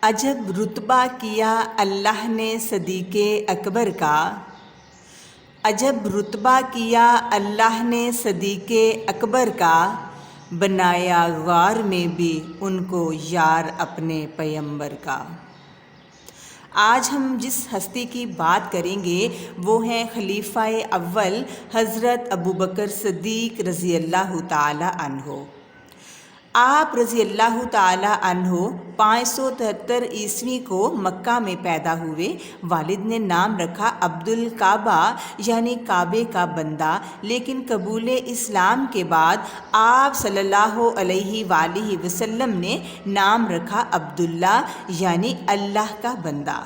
عجب رتبہ کیا اللہ نے صدیق اکبر کا، عجب رتبہ کیا اللہ نے صدیق اکبر کا، بنایا غار میں بھی ان کو یار اپنے پیمبر کا۔ آج ہم جس ہستی کی بات کریں گے وہ ہیں خلیفہ اول حضرت ابوبکر صدیق رضی اللہ تعالی عنہ۔ آپ رضی اللہ تعالی عنہ 573 عیسوی کو مکہ میں پیدا ہوئے۔ والد نے نام رکھا عبدالکعبہ یعنی کعبے کا بندہ، لیکن قبول اسلام کے بعد آپ صلی اللہ علیہ وآلہ وسلم نے نام رکھا عبداللہ یعنی اللہ کا بندہ۔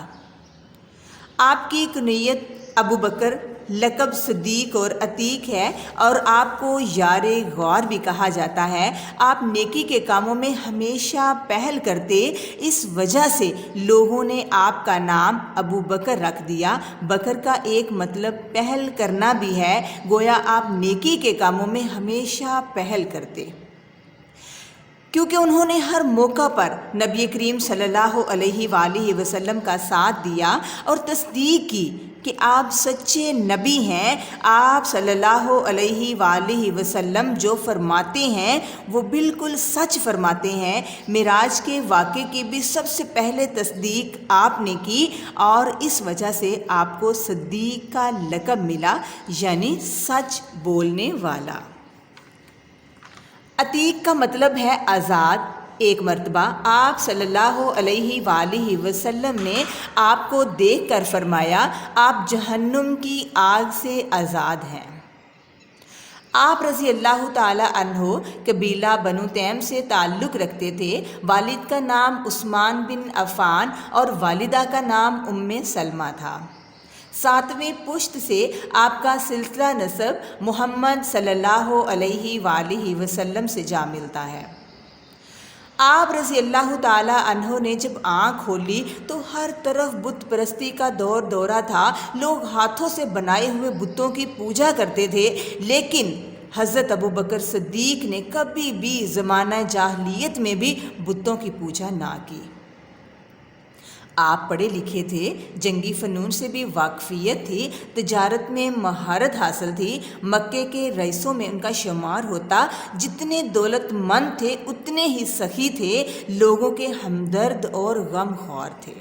آپ کی کنیت ابوبکر، لقب صدیق اور عتیق ہے، اور آپ کو یار غار بھی کہا جاتا ہے۔ آپ نیکی کے کاموں میں ہمیشہ پہل کرتے، اس وجہ سے لوگوں نے آپ کا نام ابو بکر رکھ دیا۔ بکر کا ایک مطلب پہل کرنا بھی ہے، گویا آپ نیکی کے کاموں میں ہمیشہ پہل کرتے، کیونکہ انہوں نے ہر موقع پر نبی کریم صلی اللہ علیہ وآلہ وسلم کا ساتھ دیا اور تصدیق کی کہ آپ سچے نبی ہیں۔ آپ صلی اللہ علیہ وآلہ وسلم جو فرماتے ہیں وہ بالکل سچ فرماتے ہیں۔ معراج کے واقعے کی بھی سب سے پہلے تصدیق آپ نے کی، اور اس وجہ سے آپ کو صدیق کا لقب ملا، یعنی سچ بولنے والا۔ عتیق کا مطلب ہے آزاد۔ ایک مرتبہ آپ صلی اللہ علیہ وآلہ وسلم نے آپ کو دیکھ کر فرمایا، آپ جہنم کی آگ سے آزاد ہیں۔ آپ رضی اللہ تعالی عنہ قبیلہ بنو تیم سے تعلق رکھتے تھے۔ والد کا نام عثمان بن عفان اور والدہ کا نام ام سلمہ تھا۔ 7ویں پشت سے آپ کا سلسلہ نسب محمد صلی اللہ علیہ وآلہ وسلم سے جا ملتا ہے۔ آپ رضی اللہ تعالی عنہ نے جب آنکھ کھولی تو ہر طرف بت پرستی کا دورہ تھا۔ لوگ ہاتھوں سے بنائے ہوئے بتوں کی پوجا کرتے تھے، لیکن حضرت ابوبکر صدیق نے کبھی بھی زمانہ جاہلیت میں بھی بتوں کی پوجا نہ کی۔ آپ پڑھے لکھے تھے، جنگی فنون سے بھی واقفیت تھی، تجارت میں مہارت حاصل تھی۔ مکے کے رئیسوں میں ان کا شمار ہوتا۔ جتنے دولت مند تھے اتنے ہی سخی تھے، لوگوں کے ہمدرد اور غم خوار تھے۔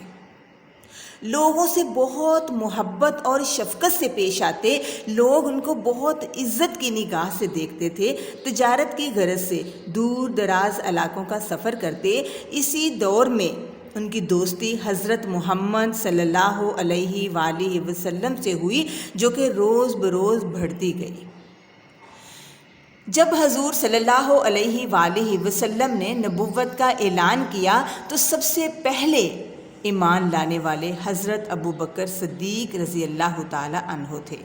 لوگوں سے بہت محبت اور شفقت سے پیش آتے، لوگ ان کو بہت عزت کی نگاہ سے دیکھتے تھے۔ تجارت کی غرض سے دور دراز علاقوں کا سفر کرتے۔ اسی دور میں ان کی دوستی حضرت محمد صلی اللہ علیہ وآلہ وسلم سے ہوئی، جو کہ روز بروز بڑھتی گئی۔ جب حضور صلی اللہ علیہ وآلہ وسلم نے نبوت کا اعلان کیا تو سب سے پہلے ایمان لانے والے حضرت ابوبکر صدیق رضی اللہ تعالی عنہ تھے۔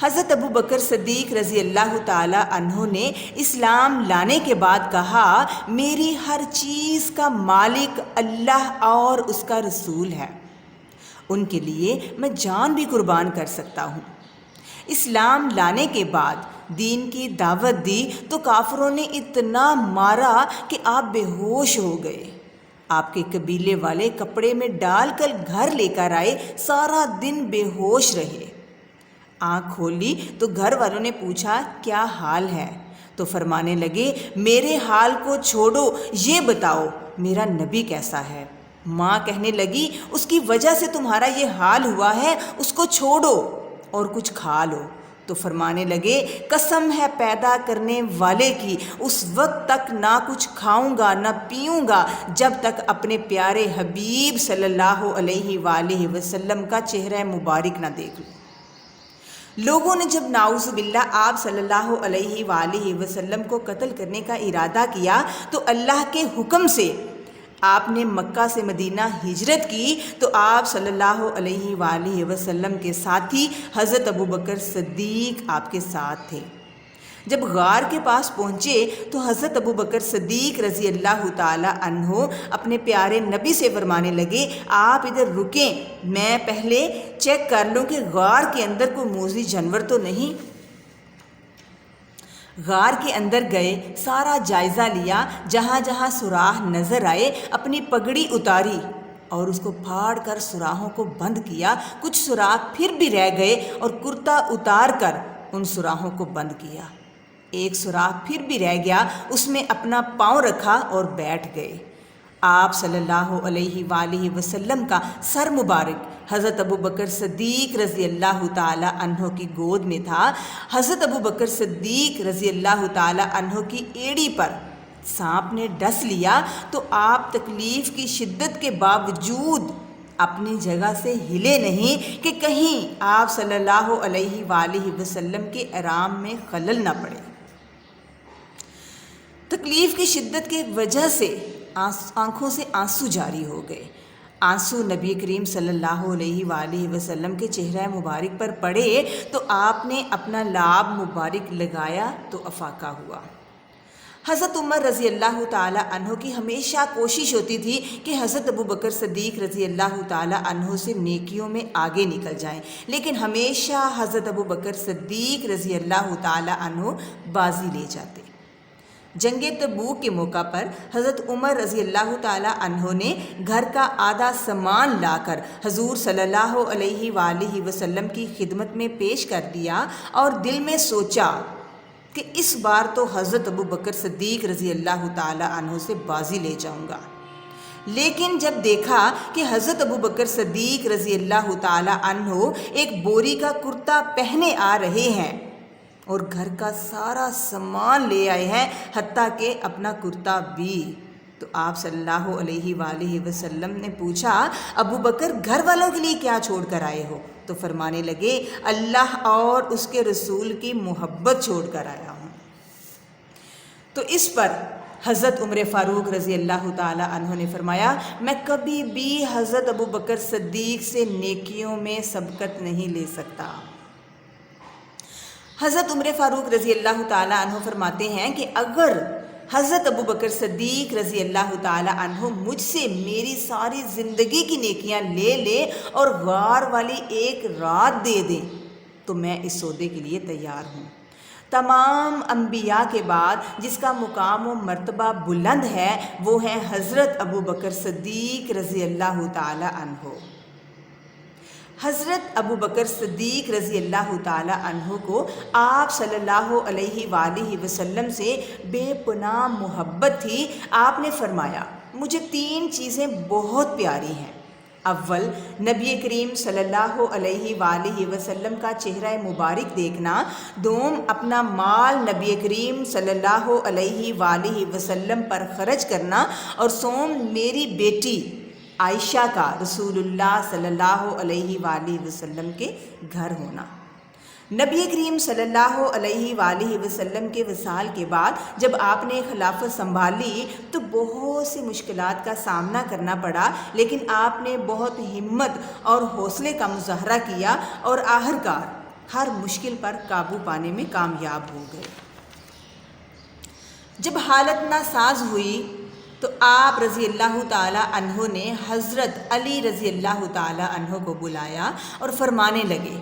حضرت ابوبکر صدیق رضی اللہ تعالی عنہ نے اسلام لانے کے بعد کہا، میری ہر چیز کا مالک اللہ اور اس کا رسول ہے، ان کے لیے میں جان بھی قربان کر سکتا ہوں۔ اسلام لانے کے بعد دین کی دعوت دی تو کافروں نے اتنا مارا کہ آپ بے ہوش ہو گئے۔ آپ کے قبیلے والے کپڑے میں ڈال کر گھر لے کر آئے، سارا دن بے ہوش رہے۔ آنکھ کھولی تو گھر والوں نے پوچھا، کیا حال ہے؟ تو فرمانے لگے، میرے حال کو چھوڑو، یہ بتاؤ میرا نبی کیسا ہے؟ ماں کہنے لگی، اس کی وجہ سے تمہارا یہ حال ہوا ہے، اس کو چھوڑو اور کچھ کھا لو۔ تو فرمانے لگے، قسم ہے پیدا کرنے والے کی، اس وقت تک نہ کچھ کھاؤں گا نہ پیوں گا جب تک اپنے پیارے حبیب صلی اللہ علیہ وآلہ وسلم کا چہرہ مبارک نہ دیکھ لوں۔ لوگوں نے جب نعوذ باللہ آپ صلی اللہ علیہ وآلہ وسلم کو قتل کرنے کا ارادہ کیا تو اللہ کے حکم سے آپ نے مکہ سے مدینہ ہجرت کی، تو آپ صلی اللہ علیہ وآلہ وسلم کے ساتھی حضرت ابوبکر صدیق آپ کے ساتھ تھے۔ جب غار کے پاس پہنچے تو حضرت ابوبکر صدیق رضی اللہ تعالی عنہ اپنے پیارے نبی سے فرمانے لگے، آپ ادھر رکیں، میں پہلے چیک کر لوں کہ غار کے اندر کوئی موذی جانور تو نہیں۔ غار کے اندر گئے، سارا جائزہ لیا، جہاں جہاں سوراخ نظر آئے اپنی پگڑی اتاری اور اس کو پھاڑ کر سوراخوں کو بند کیا۔ کچھ سوراخ پھر بھی رہ گئے اور کرتا اتار کر ان سوراخوں کو بند کیا۔ ایک سوراخ پھر بھی رہ گیا، اس میں اپنا پاؤں رکھا اور بیٹھ گئے۔ آپ صلی اللہ علیہ وآلہ وسلم کا سر مبارک حضرت ابوبکر صدیق رضی اللہ تعالی عنہ کی گود میں تھا۔ حضرت ابوبکر صدیق رضی اللہ تعالی عنہ کی ایڑی پر سانپ نے ڈس لیا تو آپ تکلیف کی شدت کے باوجود اپنی جگہ سے ہلے نہیں کہ کہیں آپ صلی اللہ علیہ وآلہ وسلم کے آرام میں خلل نہ پڑے۔ تکلیف کی شدت کی وجہ سے آنکھوں سے آنسو جاری ہو گئے۔ آنسو نبی کریم صلی اللہ علیہ وآلہ وسلم کے چہرہ مبارک پر پڑے تو آپ نے اپنا لاب مبارک لگایا تو افاقہ ہوا۔ حضرت عمر رضی اللہ تعالی عنہ کی ہمیشہ کوشش ہوتی تھی کہ حضرت ابوبکر صدیق رضی اللہ تعالی عنہ سے نیکیوں میں آگے نکل جائیں، لیکن ہمیشہ حضرت ابوبکر صدیق رضی اللہ تعالی عنہ بازی لے جاتے۔ جنگ تبوک کے موقع پر حضرت عمر رضی اللہ تعالی عنہ نے گھر کا آدھا سامان لا کر حضور صلی اللہ علیہ وآلہ وسلم کی خدمت میں پیش کر دیا اور دل میں سوچا کہ اس بار تو حضرت ابوبکر صدیق رضی اللہ تعالی عنہ سے بازی لے جاؤں گا۔ لیکن جب دیکھا کہ حضرت ابوبکر صدیق رضی اللہ تعالی عنہ ایک بوری کا کرتا پہنے آ رہے ہیں اور گھر کا سارا سامان لے آئے ہیں، حتیٰ کہ اپنا کرتا بھی، تو آپ صلی اللہ علیہ وآلہ وسلم نے پوچھا، ابو بکر گھر والوں کے لیے کیا چھوڑ کر آئے ہو؟ تو فرمانے لگے، اللہ اور اس کے رسول کی محبت چھوڑ کر آیا ہوں۔ تو اس پر حضرت عمر فاروق رضی اللہ تعالی عنہ نے فرمایا، میں کبھی بھی حضرت ابو بکر صدیق سے نیکیوں میں سبقت نہیں لے سکتا۔ حضرت عمر فاروق رضی اللہ تعالی عنہ فرماتے ہیں کہ اگر حضرت ابو بکر صدیق رضی اللہ تعالی عنہ مجھ سے میری ساری زندگی کی نیکیاں لے لے اور غار والی ایک رات دے دیں تو میں اس سودے کے لیے تیار ہوں۔ تمام انبیاء کے بعد جس کا مقام و مرتبہ بلند ہے وہ ہے حضرت ابو بکر صدیق رضی اللہ تعالی عنہ۔ حضرت ابو بکر صدیق رضی اللہ تعالی عنہ کو آپ صلی اللہ علیہ وآلہ وسلم سے بے پناہ محبت تھی۔ آپ نے فرمایا، مجھے 3 چیزیں بہت پیاری ہیں۔ اول، نبی کریم صلی اللہ علیہ وآلہ وسلم کا چہرہ مبارک دیکھنا۔ دوم، اپنا مال نبی کریم صلی اللہ علیہ وآلہ وسلم پر خرچ کرنا۔ اور سوم، میری بیٹی عائشہ کا رسول اللہ صلی اللہ علیہ وآلہ وسلم کے گھر ہونا۔ نبی کریم صلی اللہ علیہ وآلہ وسلم کے وصال کے بعد جب آپ نے خلافت سنبھالی تو بہت سی مشکلات کا سامنا کرنا پڑا، لیکن آپ نے بہت ہمت اور حوصلے کا مظاہرہ کیا اور آخرکار ہر مشکل پر قابو پانے میں کامیاب ہو گئے۔ جب حالت ناساز ہوئی تو آپ رضی اللہ تعالی عنہ نے حضرت علی رضی اللہ تعالی عنہ کو بلایا اور فرمانے لگے،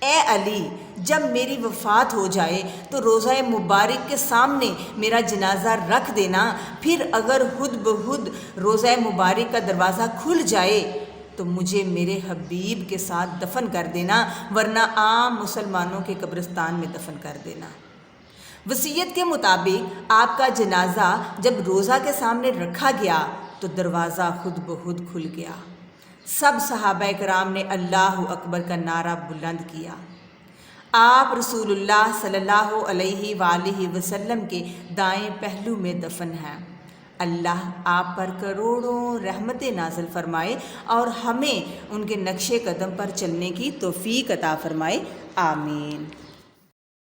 اے علی، جب میری وفات ہو جائے تو روضہ مبارک کے سامنے میرا جنازہ رکھ دینا، پھر اگر خود بخود روضہ مبارک کا دروازہ کھل جائے تو مجھے میرے حبیب کے ساتھ دفن کر دینا، ورنہ عام مسلمانوں کے قبرستان میں دفن کر دینا۔ وصیت کے مطابق آپ کا جنازہ جب روضہ کے سامنے رکھا گیا تو دروازہ خود بخود کھل گیا۔ سب صحابہ کرام نے اللہ اکبر کا نعرہ بلند کیا۔ آپ رسول اللہ صلی اللہ علیہ وآلہ وسلم کے دائیں پہلو میں دفن ہیں۔ اللہ آپ پر کروڑوں رحمتیں نازل فرمائے اور ہمیں ان کے نقش قدم پر چلنے کی توفیق عطا فرمائے، آمین۔